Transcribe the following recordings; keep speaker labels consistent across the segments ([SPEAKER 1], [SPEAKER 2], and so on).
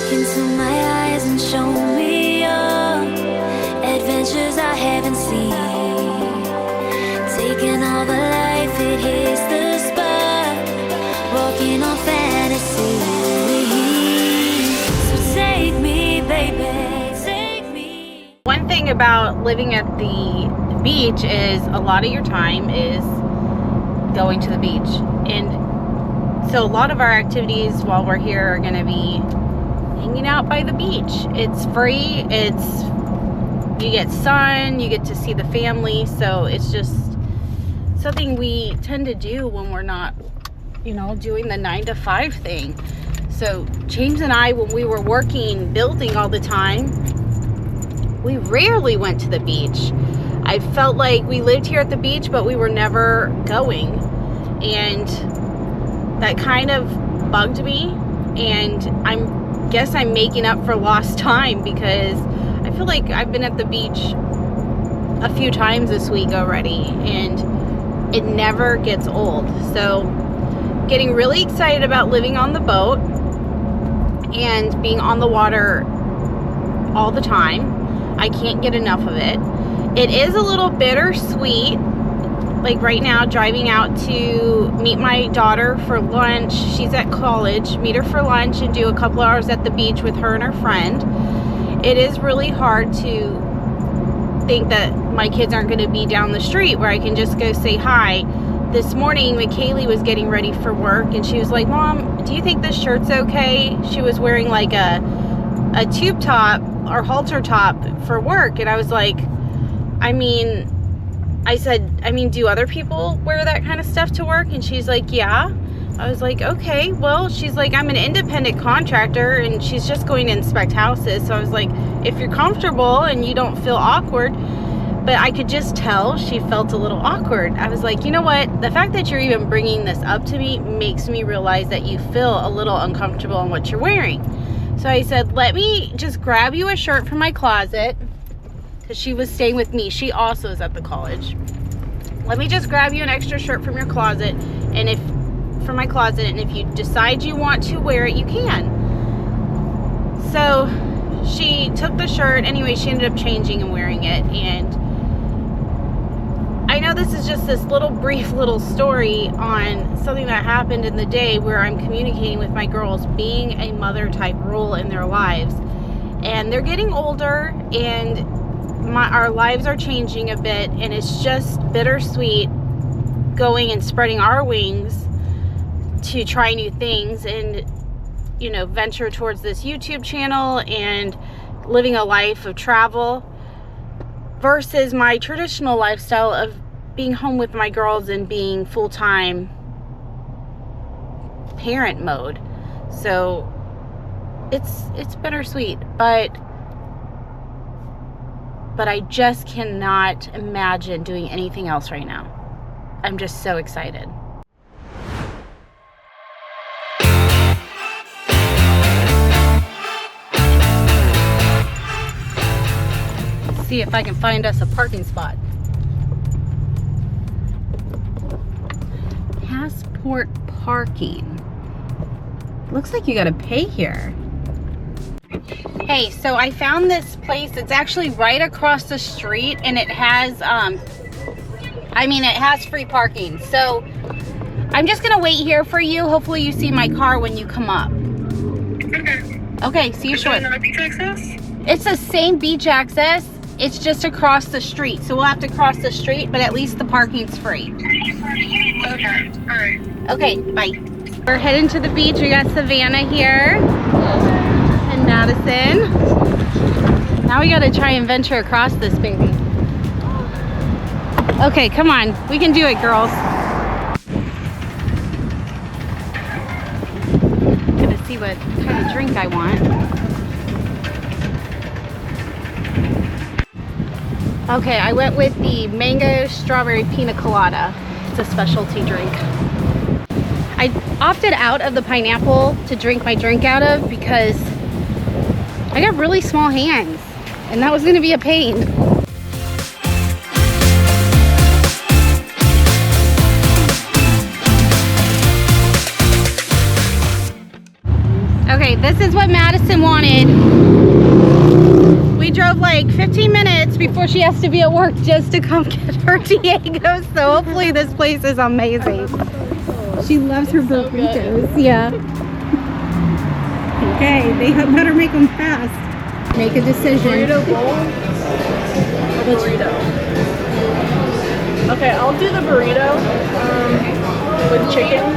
[SPEAKER 1] Look into my eyes and show me your adventures I haven't seen. Taking all the life, it hits the spot. Walking on fantasy. So take me, baby, take me.
[SPEAKER 2] One thing about living at the beach is a lot of your time is going to the beach. And so a lot of our activities while we're here are going to be hanging out by the beach. It's free. You get sun, you get to see the family. So it's just something we tend to do when we're not, doing the 9-to-5 thing. So James and I, when we were working, building all the time, we rarely went to the beach. I felt like we lived here at the beach, but we were never going. And that kind of bugged me. And I guess I'm making up for lost time, because I feel like I've been at the beach a few times this week already, and it never gets old. So getting really excited about living on the boat and being on the water all the time. I can't get enough of it. It is a little bittersweet. Like right now, driving out to meet my daughter for lunch. She's at college. Meet her for lunch and do a couple hours at the beach with her and her friend. It is really hard to think that my kids aren't going to be down the street where I can just go say hi. This morning, McKaylee was getting ready for work, and she was like, "Mom, do you think this shirt's okay?" She was wearing like a tube top or halter top for work, and I was like, I said, do other people wear that kind of stuff to work? And she's like, yeah. I was like, okay. Well, she's like, I'm an independent contractor, and she's just going to inspect houses. So I was like, if you're comfortable and you don't feel awkward. But I could just tell she felt a little awkward. I was like, you know what? The fact that you're even bringing this up to me makes me realize that you feel a little uncomfortable in what you're wearing. So I said, let me just grab you a shirt from my closet, because she was staying with me. She also is at the college. Let me just grab you an extra shirt from your closet, and from my closet, and if you decide you want to wear it, you can. So she took the shirt. Anyway, she ended up changing and wearing it. And I know this is just this brief little story on something that happened in the day where I'm communicating with my girls, being a mother type role in their lives. And they're getting older, and our lives are changing a bit, and it's just bittersweet going and spreading our wings to try new things and, venture towards this YouTube channel and living a life of travel versus my traditional lifestyle of being home with my girls and being full-time parent mode. So it's bittersweet, but I just cannot imagine doing anything else right now. I'm just so excited. Let's see if I can find us a parking spot. Passport parking. Looks like you gotta pay here. Hey, so I found this place. It's actually right across the street, and it has it has free parking. So I'm just gonna wait here for you. Hopefully you see my car when you come up. Okay, see you shortly. Another beach access? It's the same beach access. It's just across the street. So we'll have to cross the street, but at least the parking's free.
[SPEAKER 3] Okay, alright.
[SPEAKER 2] Okay, bye. We're heading to the beach. We got Savannah here and Madison. Now we gotta try and venture across this baby. Okay, come on. We can do it, girls. Gonna see what kind of drink I want. Okay, I went with the mango strawberry pina colada. It's a specialty drink. I opted out of the pineapple to drink my drink out of because I got really small hands, and that was gonna be a pain. Okay, Okay, this is what Madison wanted. We drove like 15 minutes before she has to be at work just to come get her Diego. So hopefully this place is amazing. She loves her burritos. Yeah. Okay, they better make them fast. Make a decision.
[SPEAKER 4] Burrito bowl or burrito? Okay, I'll do the burrito with chicken.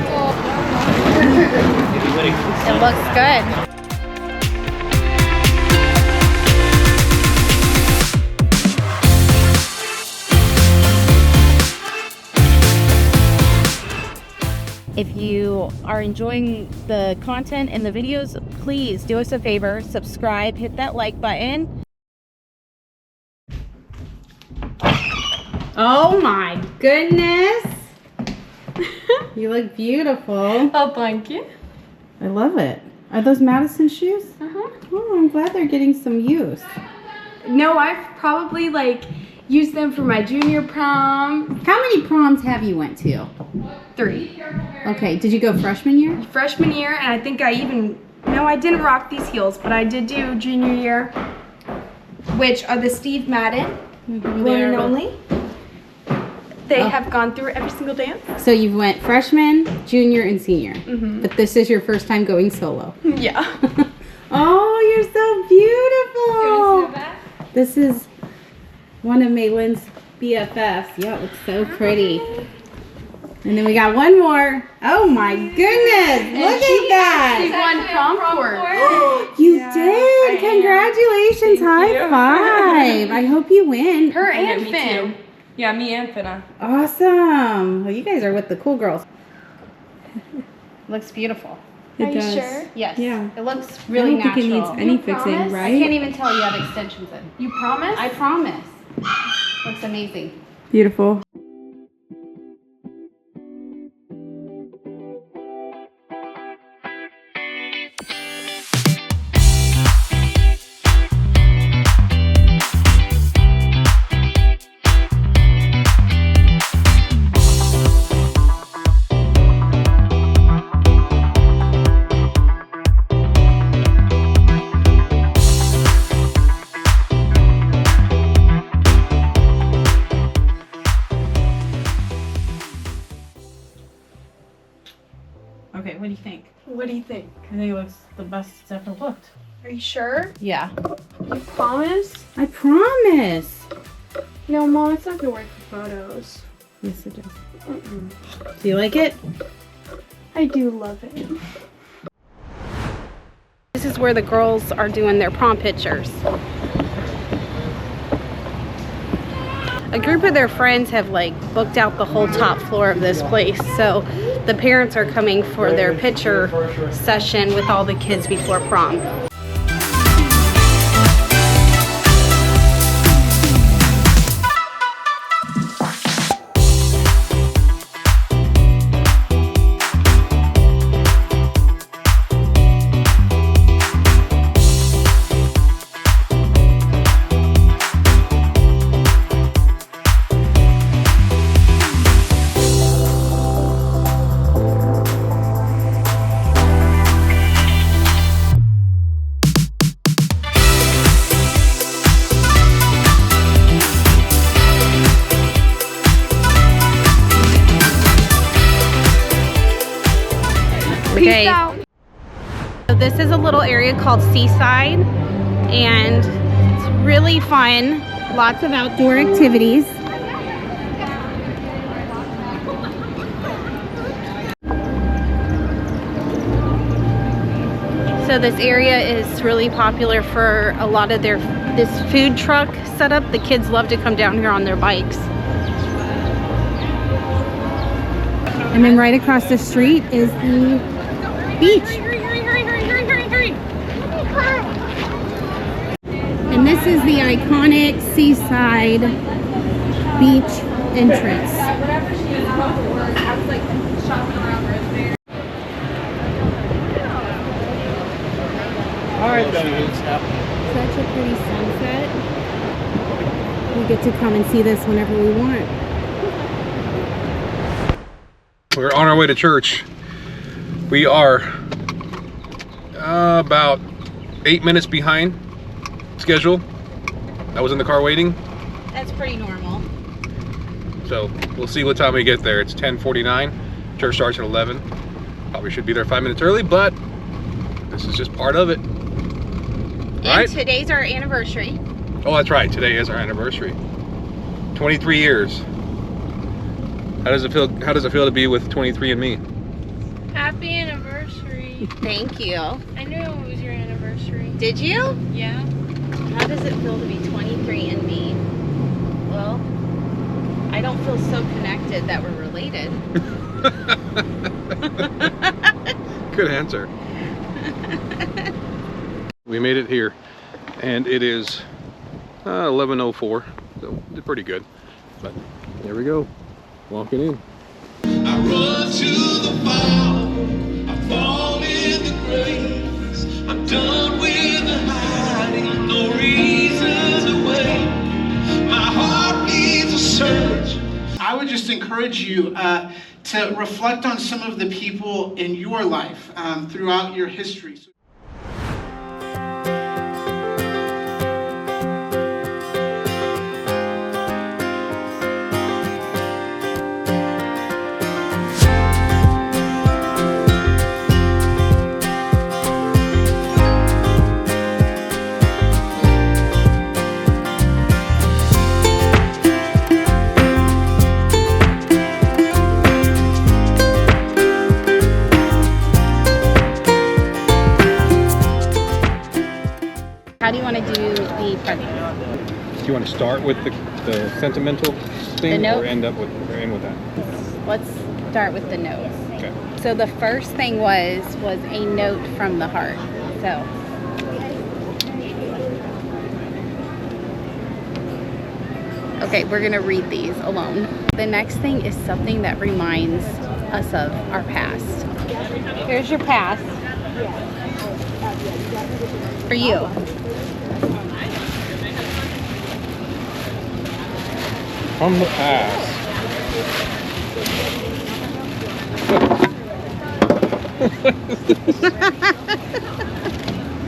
[SPEAKER 2] It looks good. If you are enjoying the content and the videos, please do us a favor, subscribe, hit that like button. Oh my goodness. You look beautiful.
[SPEAKER 4] Oh, thank you.
[SPEAKER 2] I love it. Are those Madison shoes?
[SPEAKER 4] Uh-huh.
[SPEAKER 2] Oh, I'm glad they're getting some use.
[SPEAKER 4] No, I've probably like used them for my junior prom.
[SPEAKER 2] How many proms have you went to?
[SPEAKER 4] 3.
[SPEAKER 2] Okay, did you go freshman year?
[SPEAKER 4] Freshman year, and I think I didn't rock these heels, but I did do junior year, which are the Steve Madden, one and only. They have gone through every single dance.
[SPEAKER 2] So you went freshman, junior, and senior. But this is your first time going solo.
[SPEAKER 4] Yeah.
[SPEAKER 2] Oh, you're so beautiful. This is one of Maylin's BFFs. Yeah, it looks so pretty. And then we got one more. Oh my goodness, look at that.
[SPEAKER 4] She won prom court.
[SPEAKER 2] You did. Congratulations. High five. I hope you win.
[SPEAKER 4] Her and
[SPEAKER 5] me
[SPEAKER 4] Finn.
[SPEAKER 5] too. Yeah, me and Finna.
[SPEAKER 2] Awesome. Well, you guys are with the cool girls. Looks beautiful.
[SPEAKER 4] Are you sure?
[SPEAKER 2] Yes.
[SPEAKER 6] Yeah.
[SPEAKER 2] It looks really
[SPEAKER 6] I don't think it
[SPEAKER 2] natural.
[SPEAKER 6] needs any
[SPEAKER 4] You
[SPEAKER 6] fixing,
[SPEAKER 4] promise?
[SPEAKER 2] I can't
[SPEAKER 6] right?
[SPEAKER 2] even tell you have extensions in.
[SPEAKER 4] You promise?
[SPEAKER 2] I promise. Looks amazing.
[SPEAKER 6] Beautiful.
[SPEAKER 2] Okay, what do you think?
[SPEAKER 4] What do you think?
[SPEAKER 2] I think it looks the best it's ever looked.
[SPEAKER 4] Are you sure?
[SPEAKER 2] Yeah.
[SPEAKER 4] You promise?
[SPEAKER 2] I promise.
[SPEAKER 4] No, Mom, it's not gonna work for photos.
[SPEAKER 2] Yes, it does. Do you like it?
[SPEAKER 4] I do love it.
[SPEAKER 2] This is where the girls are doing their prom pictures. A group of their friends have like booked out the whole top floor of this place, so the parents are coming for their picture session with all the kids before prom. Okay, so this is a little area called Seaside, and it's really fun. Lots of outdoor activities. So this area is really popular for a lot of this food truck setup. The kids love to come down here on their bikes. And then right across the street is the beach. And this is the iconic Seaside Beach entrance. Such a pretty sunset. We get to come and see this whenever we want.
[SPEAKER 7] We're on our way to church. We are
[SPEAKER 5] About 8 minutes behind schedule. I was in the car waiting.
[SPEAKER 2] That's pretty normal.
[SPEAKER 5] So we'll see what time we get there. It's 10:49. Church starts at 11. Probably should be there 5 minutes early, but this is just part of it. Right?
[SPEAKER 2] And today's our anniversary.
[SPEAKER 5] Oh, that's right. Today is our anniversary. 23 years. How does it feel? How does it feel to be with 23 and me?
[SPEAKER 6] Happy anniversary.
[SPEAKER 2] Thank you.
[SPEAKER 6] I knew it was your anniversary.
[SPEAKER 2] Did you?
[SPEAKER 6] Yeah.
[SPEAKER 2] How does it feel to be 23 and me? Well, I don't feel so connected that we're related.
[SPEAKER 5] Good answer. We made it here, and it is 11:04, so it's pretty good. But there we go, walking in.
[SPEAKER 7] I run to the fall, I fall in the graves. I'm done with the hiding, no reasons to wait. My heart needs a search.
[SPEAKER 8] I would just encourage you to reflect on some of the people in your life throughout your history.
[SPEAKER 2] How do you want to do the present?
[SPEAKER 5] Do you want to start with the sentimental thing,
[SPEAKER 2] The note?
[SPEAKER 5] or end with that?
[SPEAKER 2] Let's start with the notes.
[SPEAKER 5] Okay.
[SPEAKER 2] So the first thing was a note from the heart. So okay, we're gonna read these alone. The next thing is something that reminds us of our past. Here's your past. For you.
[SPEAKER 5] From the past.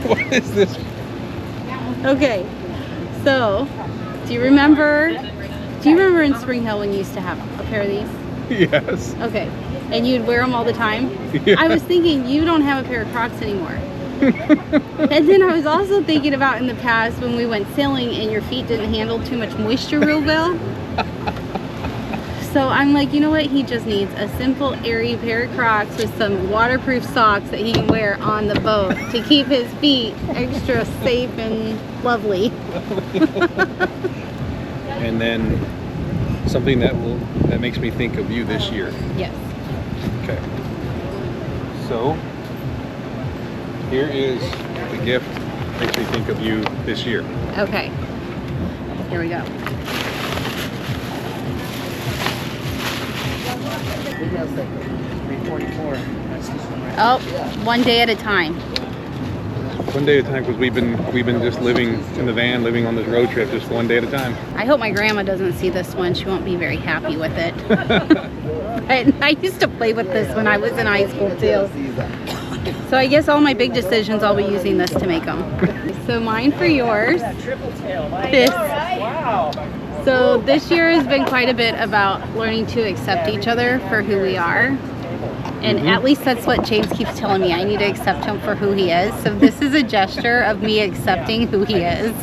[SPEAKER 5] What is this?
[SPEAKER 2] Okay, so do you remember in Spring Hill when you used to have a pair of these?
[SPEAKER 5] Yes.
[SPEAKER 2] Okay, and you'd wear them all the time?
[SPEAKER 5] Yeah.
[SPEAKER 2] I was thinking you don't have a pair of Crocs anymore. And then I was also thinking about in the past when we went sailing and your feet didn't handle too much moisture real well. So I'm like, you know what? He just needs a simple, airy pair of Crocs with some waterproof socks that he can wear on the boat to keep his feet extra safe and lovely.
[SPEAKER 5] And then something that makes me think of you this year.
[SPEAKER 2] Yes.
[SPEAKER 5] Okay. So here is the gift that makes me think of you this year.
[SPEAKER 2] Okay. Here we go. Oh, one day at a time.
[SPEAKER 5] One day at a time, because we've been just living in the van, living on this road trip, just one day at a time.
[SPEAKER 2] I hope my grandma doesn't see this one. She won't be very happy with it. I used to play with this when I was in high school too. So I guess all my big decisions, I'll be using this to make them. So mine for yours. This. So this year has been quite a bit about learning to accept each other for who we are. And at least that's what James keeps telling me. I need to accept him for who he is. So this is a gesture of me accepting who he is.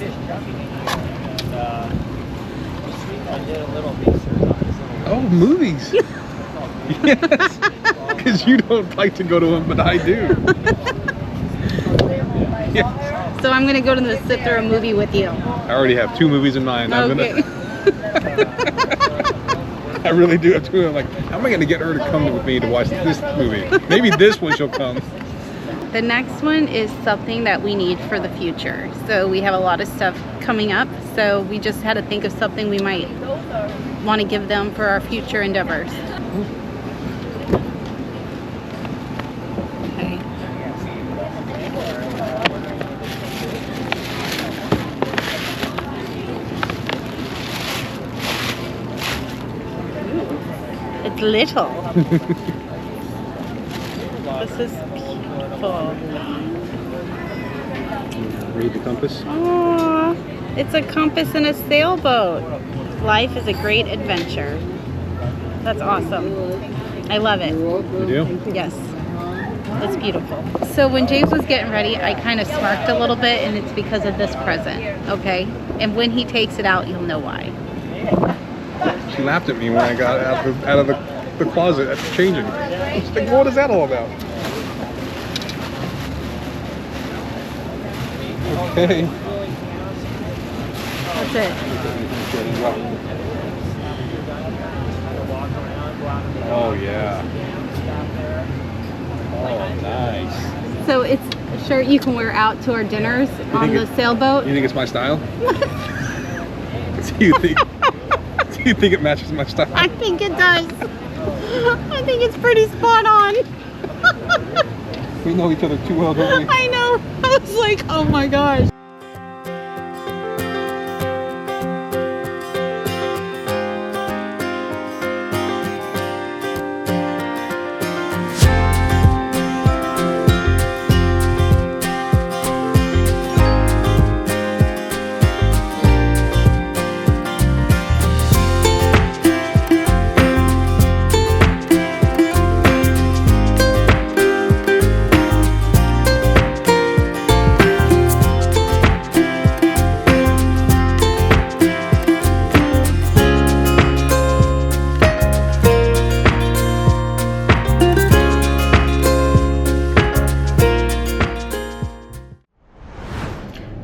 [SPEAKER 5] Oh, movies. Yes. Because you don't like to go to them, but I do. Yes.
[SPEAKER 2] So I'm going to go to sit through a movie with you.
[SPEAKER 5] I already have 2 movies in mind.
[SPEAKER 2] Okay.
[SPEAKER 5] I really do have 2. I'm like, how am I going to get her to come with me to watch this movie? Maybe this one she'll come.
[SPEAKER 2] The next one is something that we need for the future. So we have a lot of stuff coming up. So we just had to think of something we might want to give them for our future endeavors. Okay. It's little. This is beautiful.
[SPEAKER 5] Read the compass.
[SPEAKER 2] Oh, it's a compass and a sailboat. Life is a great adventure. That's awesome. I love it.
[SPEAKER 5] You do?
[SPEAKER 2] Yes. It's beautiful. So when James was getting ready, I kind of smirked a little bit, and it's because of this present, okay? And when he takes it out, you'll know why.
[SPEAKER 5] She laughed at me when I got out of the closet after changing. She's like, what is that all about? Okay.
[SPEAKER 2] That's it.
[SPEAKER 5] Oh, yeah. Oh, nice.
[SPEAKER 2] So it's a shirt you can wear out to our dinners on the sailboat.
[SPEAKER 5] You think it's my style? Do you think it matches my style?
[SPEAKER 2] I think it does. I think it's pretty spot on.
[SPEAKER 5] We know each other too well, don't we?
[SPEAKER 2] I know. I was like, oh my gosh.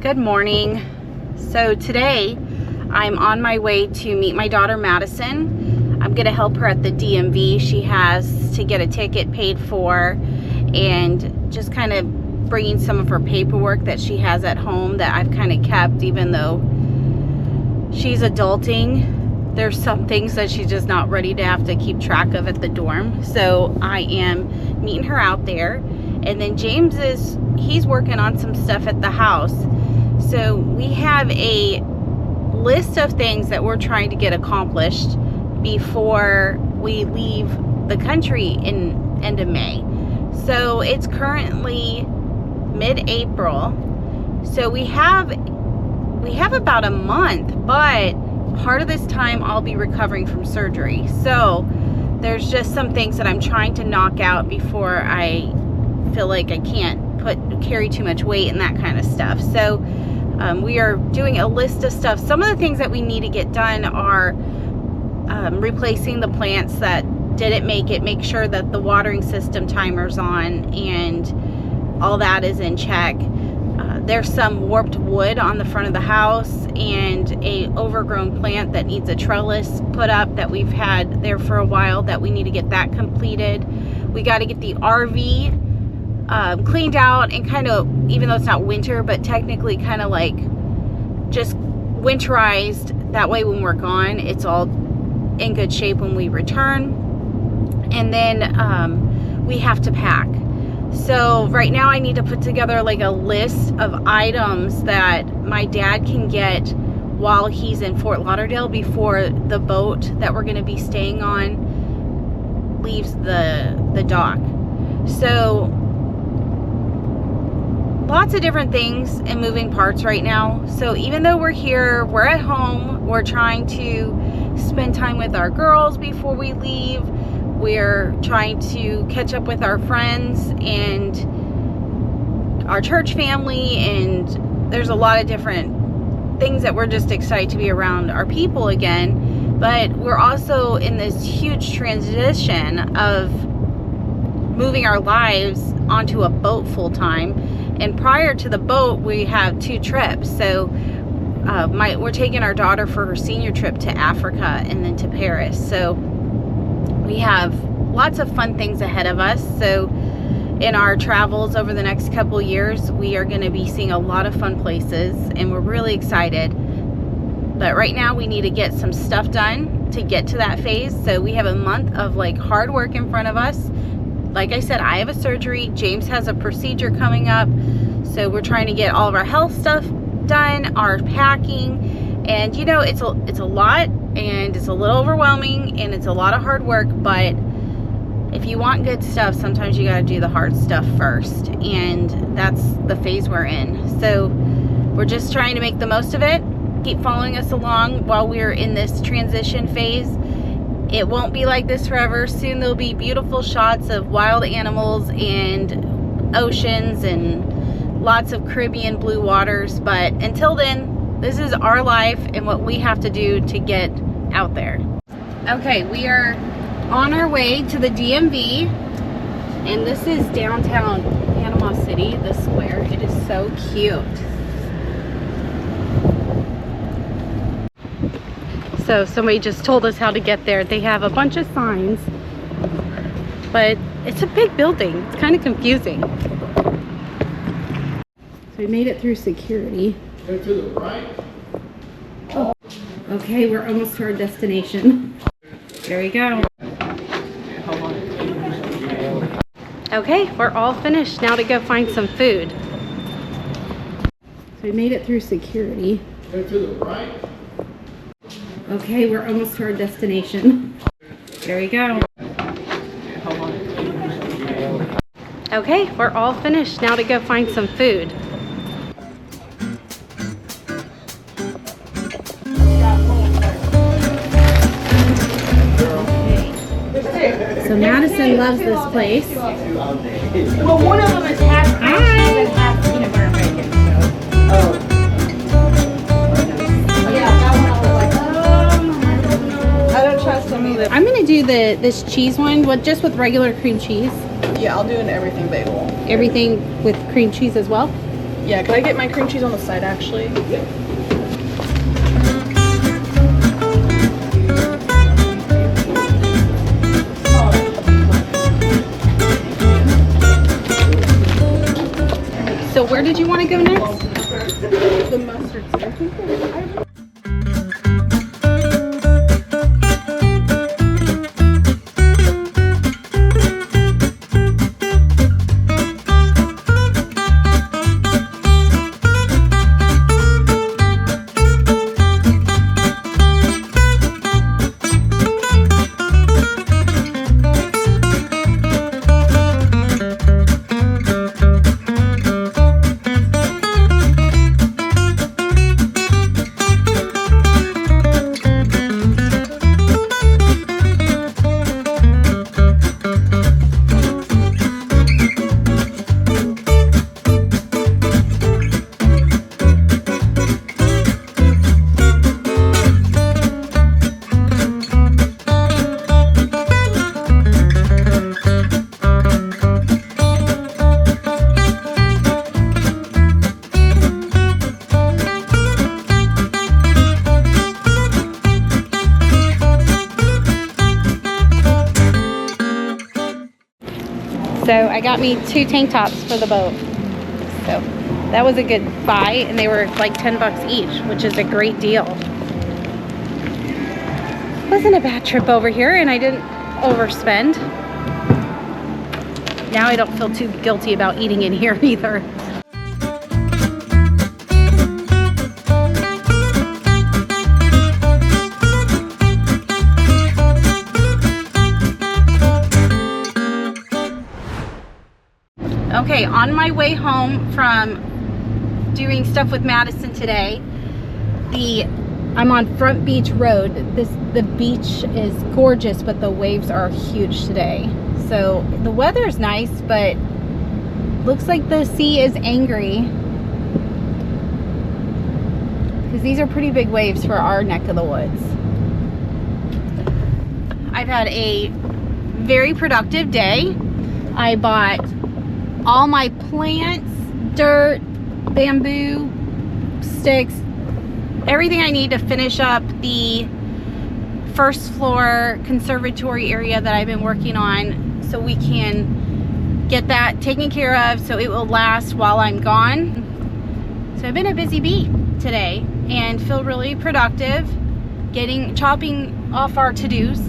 [SPEAKER 2] Good morning. So today I'm on my way to meet my daughter Madison. I'm gonna help her at the DMV. She has to get a ticket paid for, and just kind of bringing some of her paperwork that she has at home that I've kind of kept, even though she's adulting. There's some things that she's just not ready to have to keep track of at the dorm. So I am meeting her out there, and then James he's working on some stuff at the house. So we have a list of things that we're trying to get accomplished before we leave the country in end of May. So it's currently mid-April. So we have about a month, but part of this time I'll be recovering from surgery. So there's just some things that I'm trying to knock out before I feel like I can't carry too much weight and that kind of stuff. So we are doing a list of stuff. Some of the things that we need to get done are replacing the plants that didn't make sure that the watering system timer's on and all that is in check. There's some warped wood on the front of the house and a overgrown plant that needs a trellis put up that we've had there for a while that we need to get that completed. We got to get the RV cleaned out and kind of, even though it's not winter, but technically kind of like just winterized. That way when we're gone, it's all in good shape when we return. And then we have to pack. So right now I need to put together like a list of items that my dad can get while he's in Fort Lauderdale before the boat that we're going to be staying on leaves the dock. So lots of different things and moving parts right now. So even though we're here, we're at home, we're trying to spend time with our girls before we leave. We're trying to catch up with our friends and our church family, and there's a lot of different things that we're just excited to be around our people again. But we're also in this huge transition of moving our lives onto a boat full time. And prior to the boat, we have 2 trips. So we're taking our daughter for her senior trip to Africa and then to Paris. So we have lots of fun things ahead of us. So in our travels over the next couple years, we are going to be seeing a lot of fun places, and we're really excited. But right now we need to get some stuff done to get to that phase. So we have a month of like hard work in front of us. Like I said, I have a surgery. James has a procedure coming up. So we're trying to get all of our health stuff done, our packing. And you know, it's a lot, and it's a little overwhelming, and it's a lot of hard work, but if you want good stuff, sometimes you got to do the hard stuff first, and that's the phase we're in. So we're just trying to make the most of it. Keep following us along while we're in this transition phase. It won't be like this forever. Soon there'll be beautiful shots of wild animals and oceans and lots of Caribbean blue waters, but until then, this is our life and what we have to do to get out there. Okay, we are on our way to the DMV, and this is downtown Panama City, the square. It is so cute. So somebody just told us how to get there. They have a bunch of signs, but it's a big building. It's kind of confusing. So we made it through security.
[SPEAKER 5] Go to the right.
[SPEAKER 2] Oh. Okay, we're almost to our destination. There we go. Okay, we're all finished. Now to go find some food. So we made it through security.
[SPEAKER 5] Go to the right.
[SPEAKER 2] Okay, we're almost to our destination. There we go. Okay, we're all finished. Now to go find some food. So Madison loves this place.
[SPEAKER 4] Well, one of them is half cream cheese and half peanut butter and bacon. Yeah, that one I don't trust them either.
[SPEAKER 2] I'm gonna do this cheese one, just with regular cream cheese.
[SPEAKER 9] Yeah, I'll do an everything bagel.
[SPEAKER 2] Everything with cream cheese as well.
[SPEAKER 9] Yeah, can I get my cream cheese on the side actually?
[SPEAKER 2] So where did you want to go next?
[SPEAKER 9] The mustard seed.
[SPEAKER 2] So I got me 2 tank tops for the boat. So that was a good buy, and they were like 10 bucks each, which is a great deal. Wasn't a bad trip over here, and I didn't overspend. Now I don't feel too guilty about eating in here either. Okay, on my way home from doing stuff with Madison today, I'm on Front Beach Road. The beach is gorgeous, but the waves are huge today. So the weather is nice, but looks like the sea is angry, because these are pretty big waves for our neck of the woods. I've had a very productive day. I bought all my plants, dirt, bamboo, sticks, everything I need to finish up the first floor conservatory area that I've been working on, so we can get that taken care of so it will last while I'm gone. So I've been a busy bee today and feel really productive chopping off our to-dos.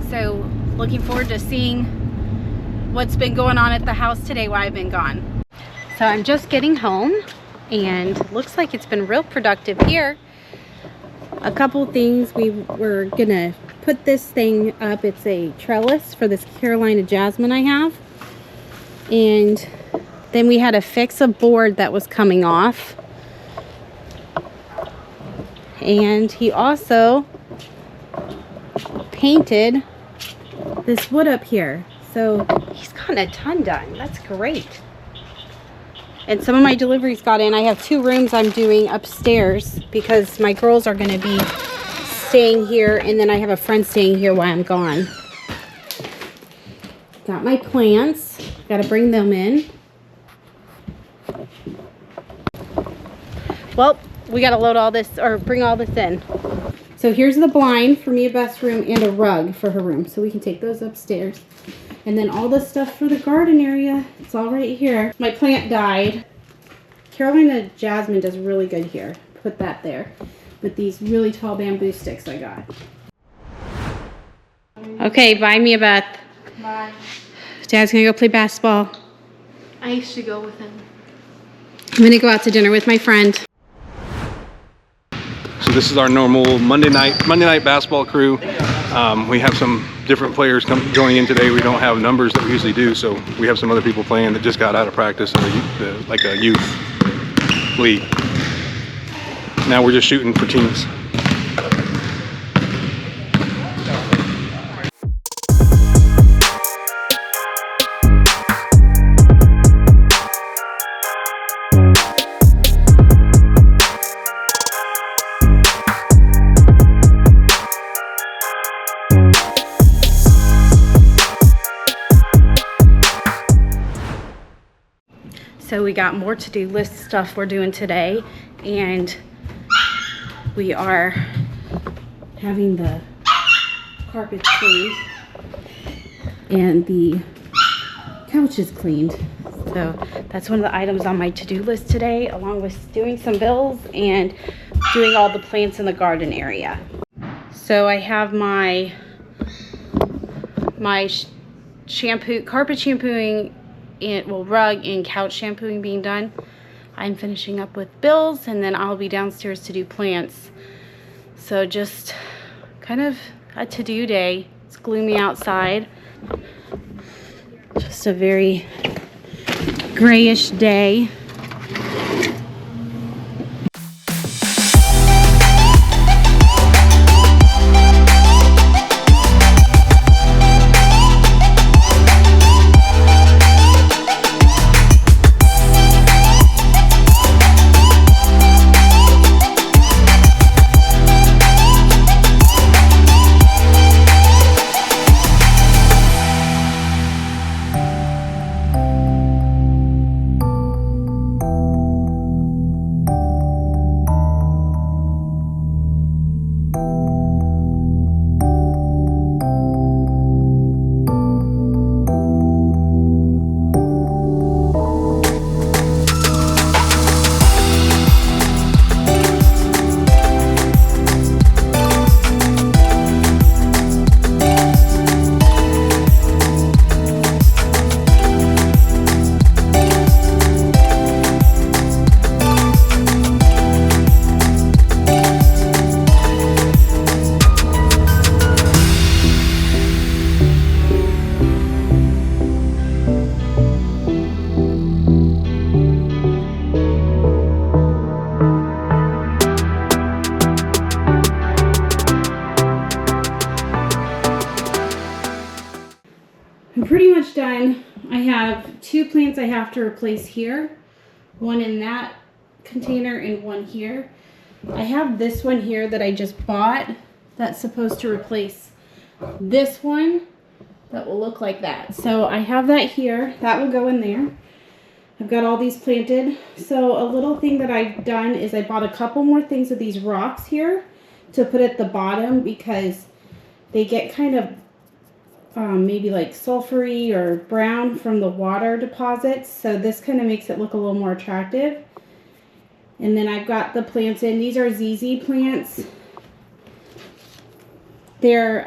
[SPEAKER 2] So looking forward to seeing what's been going on at the house today while I've been gone. So I'm just getting home, and looks like it's been real productive here. A couple things we were gonna put this thing up. It's a trellis for this Carolina jasmine I have. And then we had to fix a board that was coming off. And he also painted this wood up here. So he's gotten a ton done. That's great. And some of my deliveries got in. I have 2 rooms I'm doing upstairs because my girls are going to be staying here, and then I have a friend staying here while I'm gone. Got my plants. Got to bring them in. Well, we got to load all this, or bring all this in. So here's the blind for Mia Beth's room and a rug for her room. So we can take those upstairs. And then all the stuff for the garden area, it's all right here. My plant died. Carolina jasmine does really good here. Put that there with these really tall bamboo sticks I got. Okay, bye Mia Beth.
[SPEAKER 6] Bye.
[SPEAKER 2] Dad's gonna go play basketball.
[SPEAKER 6] I used to go with him.
[SPEAKER 2] I'm gonna go out to dinner with my friend.
[SPEAKER 5] So this is our normal Monday night basketball crew. We have some different players joining in today. We don't have numbers that we usually do, so we have some other people playing that just got out of practice in like a youth league. Now we're just shooting for teams.
[SPEAKER 2] So we got more to-do list stuff we're doing today, and we are having the carpets cleaned and the couches cleaned. So that's one of the items on my to-do list today, along with doing some bills and doing all the plants in the garden area. So I have my shampoo, carpet shampooing, rug and couch shampooing being done. I'm finishing up with bills, and then I'll be downstairs to do plants. So just kind of a to-do day. It's gloomy outside. Just a very grayish day. Pretty much done. I have 2 plants I have to replace here, one in that container and one here. I have this one here that I just bought that's supposed to replace this one that will look like that. So I have that here. That will go in there. I've got all these planted. So a little thing that I've done is I bought a couple more things of these rocks here to put at the bottom because they get kind of maybe like sulfury or brown from the water deposits. So this kind of makes it look a little more attractive. And then I've got the plants in. These are ZZ plants. They're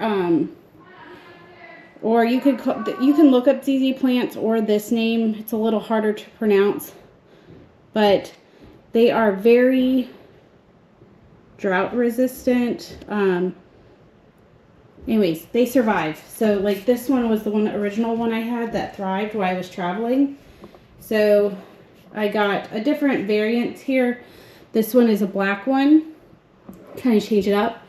[SPEAKER 2] or you can look up ZZ plants or this name. It's a little harder to pronounce, but they are very drought resistant. Anyways, they survived. So like this one was the original one I had that thrived while I was traveling. So I got a different variant here. This one is a black one. Kind of change it up.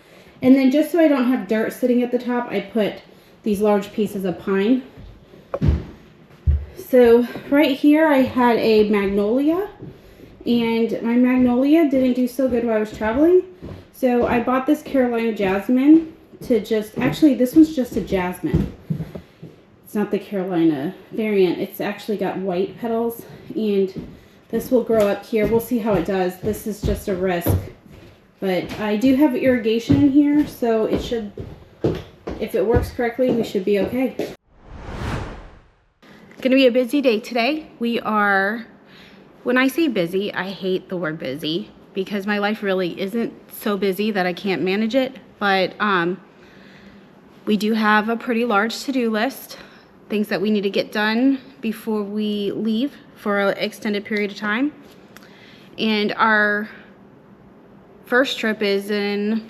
[SPEAKER 2] And then just so I don't have dirt sitting at the top, I put these large pieces of pine. So right here I had a magnolia, and my magnolia didn't do so good while I was traveling. So I bought this Carolina jasmine to actually this one's just a jasmine. It's not the Carolina variant. It's actually got white petals, and this will grow up here. We'll see how it does. This is just a risk. But I do have irrigation in here, so it should, if it works correctly, we should be okay. It's gonna be a busy day today. When I say busy, I hate the word busy because my life really isn't so busy that I can't manage it. But we do have a pretty large to-do list, things that we need to get done before we leave for an extended period of time. And our first trip is it's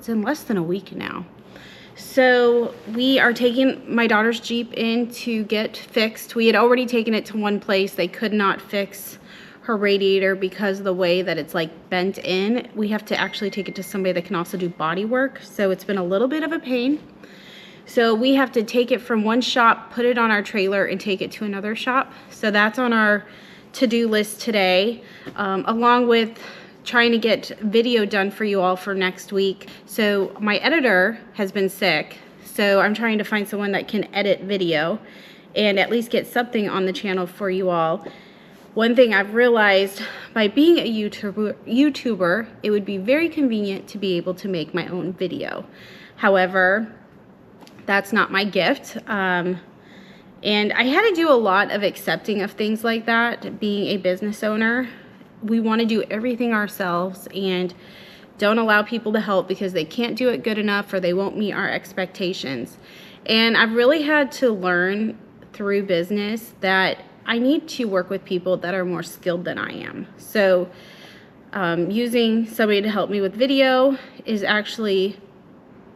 [SPEAKER 2] in less than a week now. So we are taking my daughter's Jeep in to get fixed. We had already taken it to one place. They could not fix her radiator because of the way that it's like bent in. We have to actually take it to somebody that can also do body work. So it's been a little bit of a pain. So we have to take it from one shop, put it on our trailer, and take it to another shop. So that's on our to-do list today, along with trying to get video done for you all for next week. So my editor has been sick, so I'm trying to find someone that can edit video and at least get something on the channel for you all. One thing I've realized by being a YouTuber, it would be very convenient to be able to make my own video. However, that's not my gift. And I had to do a lot of accepting of things like that. Being a business owner, we want to do everything ourselves and don't allow people to help because they can't do it good enough or they won't meet our expectations. And I've really had to learn through business that I need to work with people that are more skilled than I am. So using somebody to help me with video is actually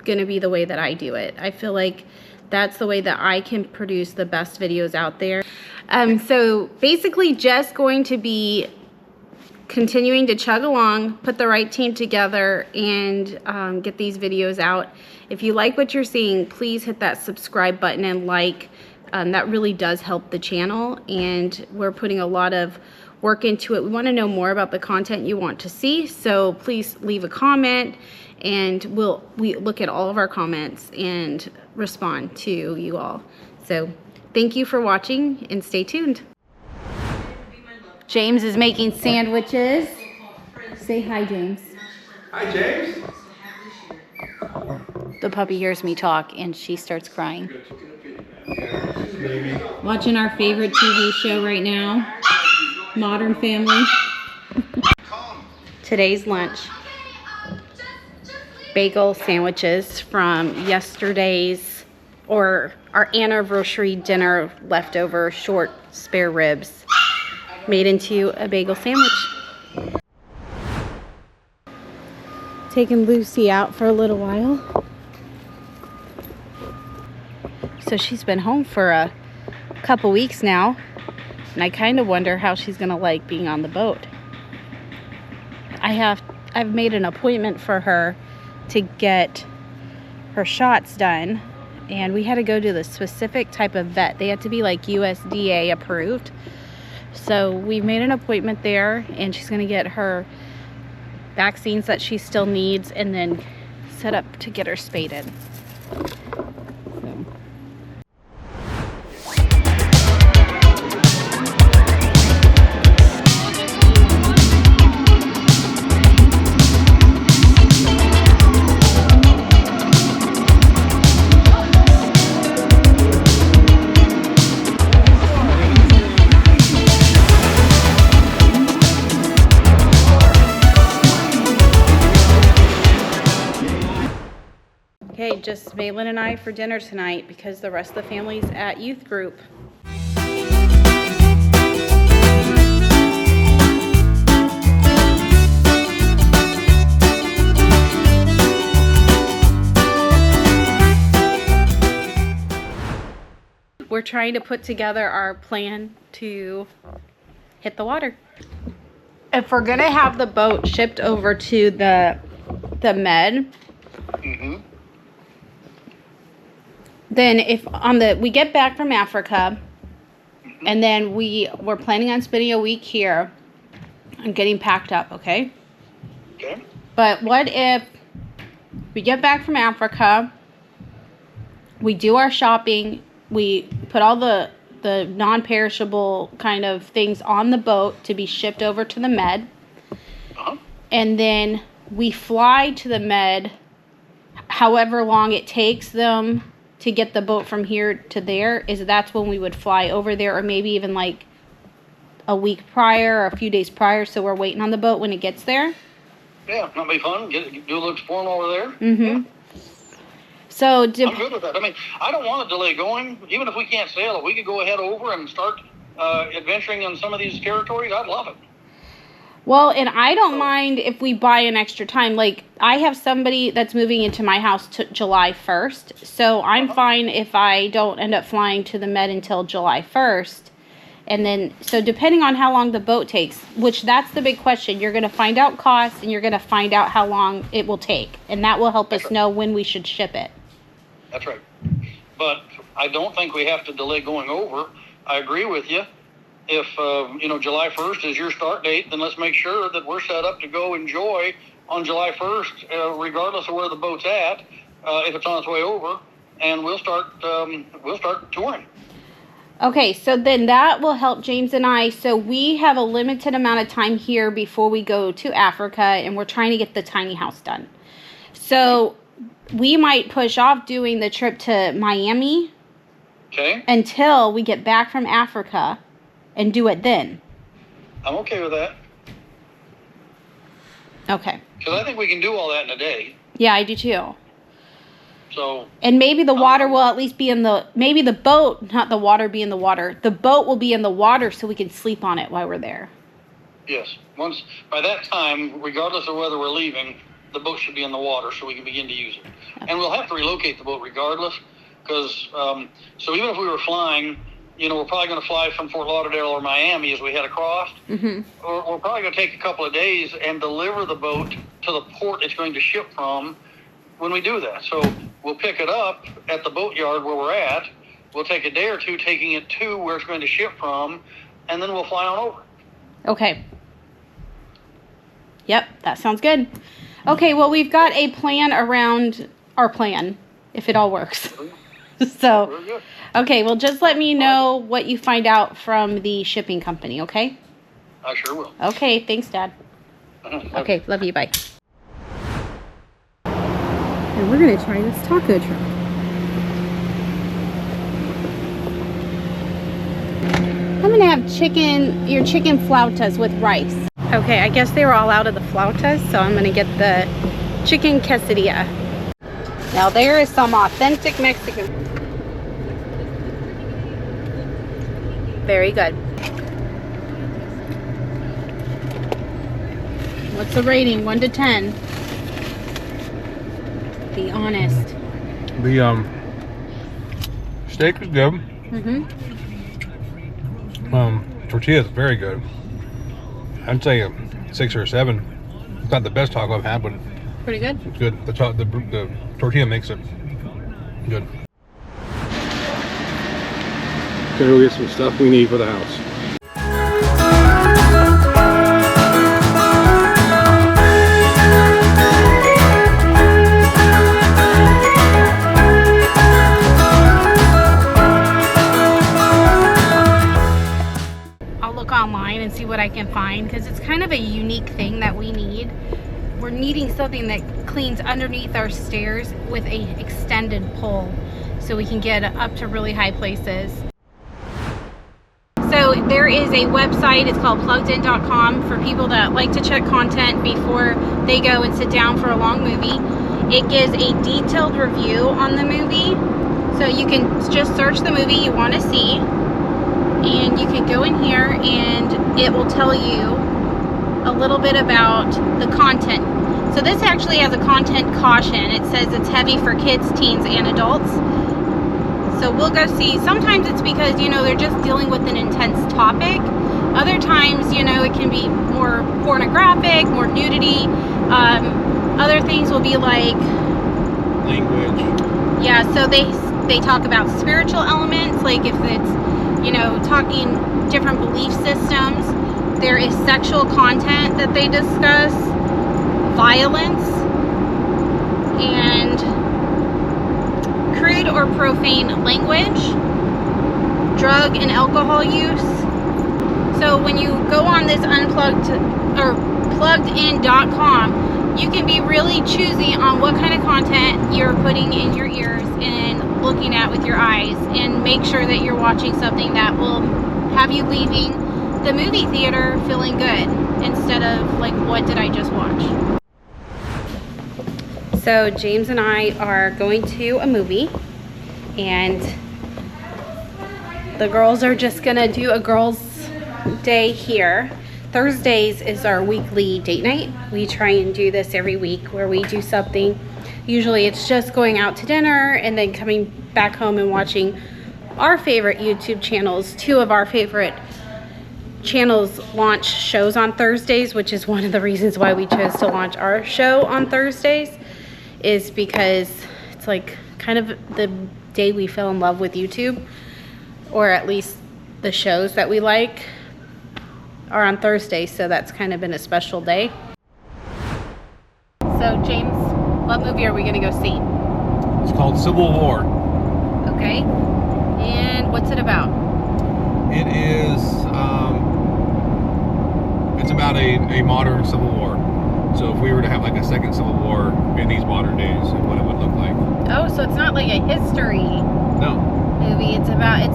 [SPEAKER 2] going to be the way that I do it. I feel like that's the way that I can produce the best videos out there. So basically just going to be continuing to chug along, put the right team together, and get these videos out. If you like what you're seeing, please hit that subscribe button and like. That really does help the channel, and we're putting a lot of work into it. We want to know more about the content you want to see, so please leave a comment, and we look at all of our comments and respond to you all. So thank you for watching, and stay tuned. James is making sandwiches. Say hi, James.
[SPEAKER 5] Hi, James.
[SPEAKER 2] The puppy hears me talk and she starts crying. Watching our favorite TV show right now, Modern Family. Today's lunch, bagel sandwiches from yesterday's or our anniversary dinner leftover short spare ribs made into a bagel sandwich. Taking Lucy out for a little while. So she's been home for a couple weeks now, and I kind of wonder how she's gonna like being on the boat. I've made an appointment for her to get her shots done, and we had to go to the specific type of vet. They had to be like USDA approved. So we made an appointment there, and she's gonna get her vaccines that she still needs and then set up to get her spaded. Okay, just Maylin and I for dinner tonight because the rest of the family's at youth group. we're trying to put together our plan to hit the water. If we're gonna have the boat shipped over to the Med, then if we get back from Africa, and then we're planning on spending a week here and getting packed up, okay?
[SPEAKER 10] Okay.
[SPEAKER 2] But what if we get back from Africa, we do our shopping, we put all the non-perishable kind of things on the boat to be shipped over to the Med, and then we fly to the Med however long it takes them to get the boat from here to there, that's when we would fly over there, or maybe even like a week prior or a few days prior, so we're waiting on the boat when it gets there.
[SPEAKER 10] Yeah, that'd be fun. Do a little exploring over there.
[SPEAKER 2] Yeah. So
[SPEAKER 10] I'm good with that. I mean, I don't want to delay going. Even if we can't sail, if we could go ahead over and start adventuring in some of these territories, I'd love it.
[SPEAKER 2] Well, and I don't mind if we buy an extra time. Like, I have somebody that's moving into my house July 1st. So I'm fine if I don't end up flying to the Med until July 1st. And then, so depending on how long the boat takes, which that's the big question. You're going to find out costs, and you're going to find out how long it will take. And that will help us know when we should ship it.
[SPEAKER 10] That's right. But I don't think we have to delay going over. I agree with you. If, July 1st is your start date, then let's make sure that we're set up to go enjoy on July 1st, regardless of where the boat's at, if it's on its way over, and we'll start touring.
[SPEAKER 2] Okay, so then that will help James and I. So we have a limited amount of time here before we go to Africa, and we're trying to get the tiny house done. So we might push off doing the trip to Miami until we get back from Africa and do it then.
[SPEAKER 10] I'm okay with that.
[SPEAKER 2] Okay.
[SPEAKER 10] Because I think we can do all that in a day.
[SPEAKER 2] Yeah, I do too.
[SPEAKER 10] So.
[SPEAKER 2] And maybe the water will at least be in maybe the boat, not the water be in the water. The boat will be in the water so we can sleep on it while we're there.
[SPEAKER 10] Yes. By that time, regardless of whether we're leaving, the boat should be in the water so we can begin to use it. Okay. And we'll have to relocate the boat regardless, because, so even if we were flying, we're probably going to fly from Fort Lauderdale or Miami as we head across. Or we're probably going to take a couple of days and deliver the boat to the port it's going to ship from when we do that. So we'll pick it up at the boat yard where we're at. We'll take a day or two taking it to where it's going to ship from, and then we'll fly on over.
[SPEAKER 2] Okay. Yep, that sounds good. Okay, well, we've got a plan around our plan, if it all works. So, okay, well, just let me know what you find out from the shipping company, okay?
[SPEAKER 10] I sure will.
[SPEAKER 2] Okay, thanks, Dad. Okay, love you, bye. And we're going to try this taco truck. I'm going to have your chicken flautas with rice. Okay, I guess they were all out of the flautas, so I'm going to get the chicken quesadilla. Now there is some authentic Mexican. Very good. What's the rating? 1 to 10? Be honest.
[SPEAKER 5] The steak is good. Tortilla is very good. I'd say a 6 or a 7. It's not the best taco I've had, but
[SPEAKER 2] pretty good.
[SPEAKER 5] It's good. The tortilla makes it good. Gonna go get some stuff we need for the house.
[SPEAKER 2] Online and see what I can find, because it's kind of a unique thing that we need. We're needing something that cleans underneath our stairs with a extended pole so we can get up to really high places. So there is a website, it's called pluggedin.com, for people that like to check content before they go and sit down for a long movie. It gives a detailed review on the movie, so you can just search the movie you want to see, and you can go in here and it will tell you a little bit about the content. So this actually has a content caution. It says it's heavy for kids, teens, and adults. So we'll go see. Sometimes it's because, you know, they're just dealing with an intense topic. Other times, you know, it can be more pornographic, more nudity. Other things will be like
[SPEAKER 5] Language.
[SPEAKER 2] yeah, so they talk about spiritual elements, like if it's, you know, talking different belief systems. There is sexual content that they discuss, violence, and crude or profane language, drug and alcohol use. So when you go on this unplugged or pluggedin.com, you can be really choosy on what kind of content you're putting in your ears and looking at with your eyes, and make sure that you're watching something that will have you leaving the movie theater feeling good instead of like, what did I just watch? So James and I are going to a movie, and the girls are just gonna do a girls' day here. Thursdays is our weekly date night. We try and do this every week where we do something. Usually it's just going out to dinner and then coming back home and watching our favorite YouTube channels. Two of our favorite channels launch shows on Thursdays, which is one of the reasons why we chose to launch our show on Thursdays, is because it's like kind of the day we fell in love with YouTube, or at least the shows that we like are on Thursday, so that's kind of been a special day. So James, what movie are we gonna go see?
[SPEAKER 5] It's called Civil War.
[SPEAKER 2] Okay, and what's it about?
[SPEAKER 5] It is, it's about a modern Civil War. So if we were to have like a second Civil War in these modern days, and what it would look like.
[SPEAKER 2] Oh, so it's not like a history
[SPEAKER 5] No.
[SPEAKER 2] movie, it's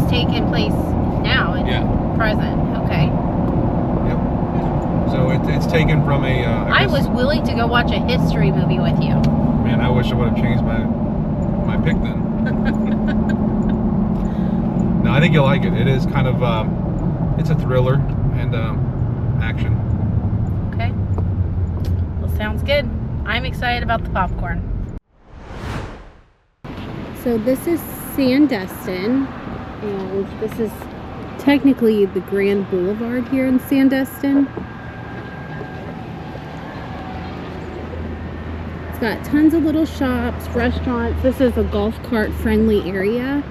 [SPEAKER 2] taking place now, in present. Okay.
[SPEAKER 5] So it's taken from a...
[SPEAKER 2] I was willing to go watch a history movie with you.
[SPEAKER 5] Man, I wish I would have changed my pick then. No, I think you'll like it. It is kind of, it's a thriller and action.
[SPEAKER 2] Okay. Well, sounds good. I'm excited about the popcorn. So this is Sandestin, and this is technically the Grand Boulevard here in Sandestin. Got tons of little shops, restaurants. This is a golf cart friendly area,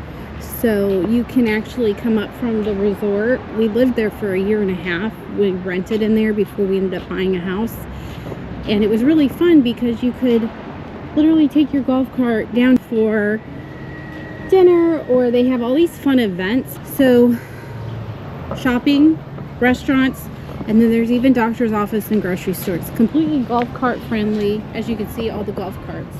[SPEAKER 2] so you can actually come up from the resort. We lived there for a year and a half. We rented in there before we ended up buying a house, and it was really fun because you could literally take your golf cart down for dinner, or they have all these fun events. So shopping, restaurants, and then there's even doctor's office and grocery stores. It's completely golf cart friendly. As you can see, all the golf carts.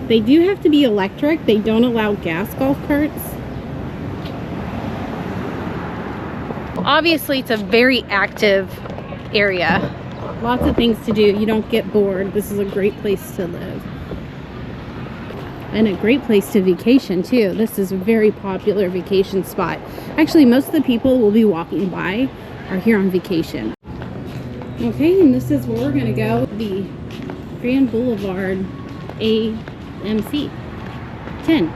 [SPEAKER 2] They do have to be electric. They don't allow gas golf carts. Obviously, it's a very active area. Lots of things to do. You don't get bored. This is a great place to live. And a great place to vacation too. This is a very popular vacation spot. Actually, most of the people we'll be walking by are here on vacation. Okay, and this is where we're gonna go. The Grand Boulevard AMC 10.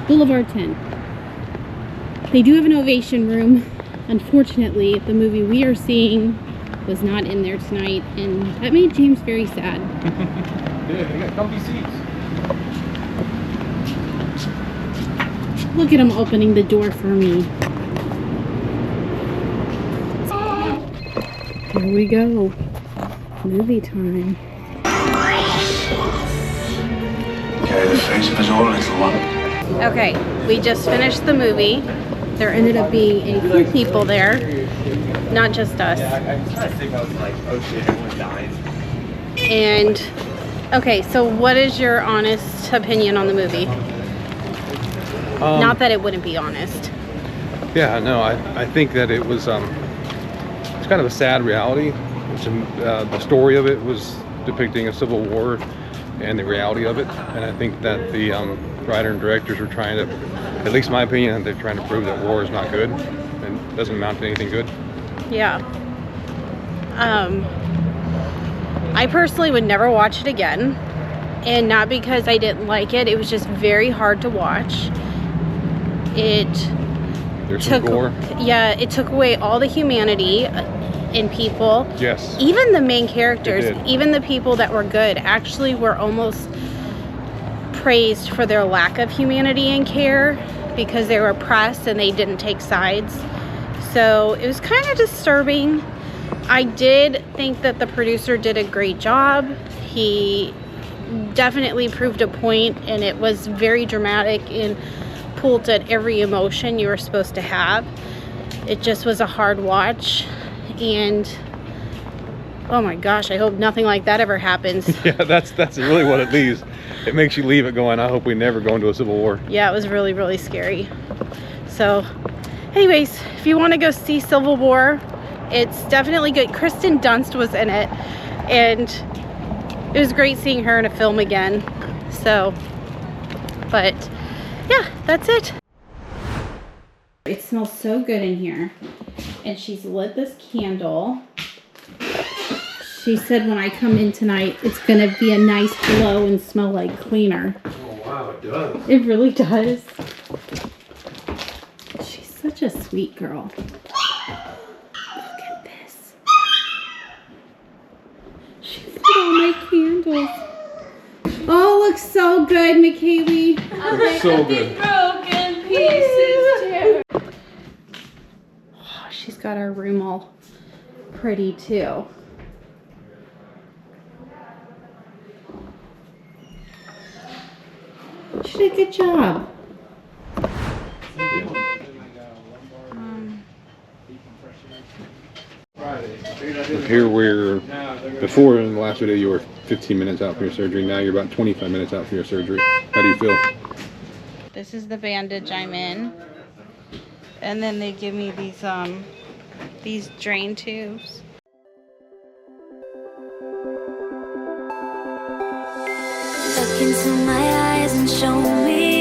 [SPEAKER 2] Boulevard 10. They do have an ovation room. Unfortunately, the movie we are seeing was not in there tonight, and that made James very sad.
[SPEAKER 5] Yeah, they got comfy seats.
[SPEAKER 2] Look at him opening the door for me. Here we go. Movie time.
[SPEAKER 7] Carry the face of us all, little one.
[SPEAKER 2] Okay, we just finished the movie. There ended up being a few people there, not just us. And, okay, so what is your honest opinion on the movie? Not that it wouldn't be honest.
[SPEAKER 5] Yeah, no, I think that it was, it's kind of a sad reality. The story of it was depicting a civil war and the reality of it. And I think that the writer and directors are trying to, at least in my opinion, they're trying to prove that war is not good and doesn't amount to anything good.
[SPEAKER 2] Yeah. I personally would never watch it again. And not because I didn't like it, it was just very hard to watch.
[SPEAKER 5] There's some gore.
[SPEAKER 2] Yeah, it took away all the humanity in people.
[SPEAKER 5] Yes.
[SPEAKER 2] Even the main characters, even the people that were good, actually were almost praised for their lack of humanity and care because they were oppressed and they didn't take sides. So it was kind of disturbing. I did think that the producer did a great job. He definitely proved a point, and it was very dramatic and pulled at every emotion you were supposed to have. It just was a hard watch, and oh my gosh, I hope nothing like that ever happens.
[SPEAKER 5] Yeah, that's really what it leaves. It makes you leave it going, I hope we never go into a civil war.
[SPEAKER 2] Yeah, it was really, really scary. So anyways, if you want to go see Civil War, it's definitely good. Kristen Dunst was in it, and it was great seeing her in a film again. So, but yeah, that's it. It smells so good in here. And she's lit this candle. She said when I come in tonight, it's gonna be a nice glow and smell like cleaner.
[SPEAKER 5] Oh wow, it does.
[SPEAKER 2] It really does. She's such a sweet girl. Look at this. She lit all my candles. Oh, looks so good, McKaylee.
[SPEAKER 5] Looks so good.
[SPEAKER 6] Broken pieces too.
[SPEAKER 2] Oh, she's got our room all pretty too. She did a good job.
[SPEAKER 5] Here we're, before in the last video you were 15 minutes out from your surgery, now you're about 25 minutes out from your surgery. How do you feel?
[SPEAKER 2] This is the bandage I'm in. And then they give me these drain tubes.
[SPEAKER 1] Look into my eyes and show me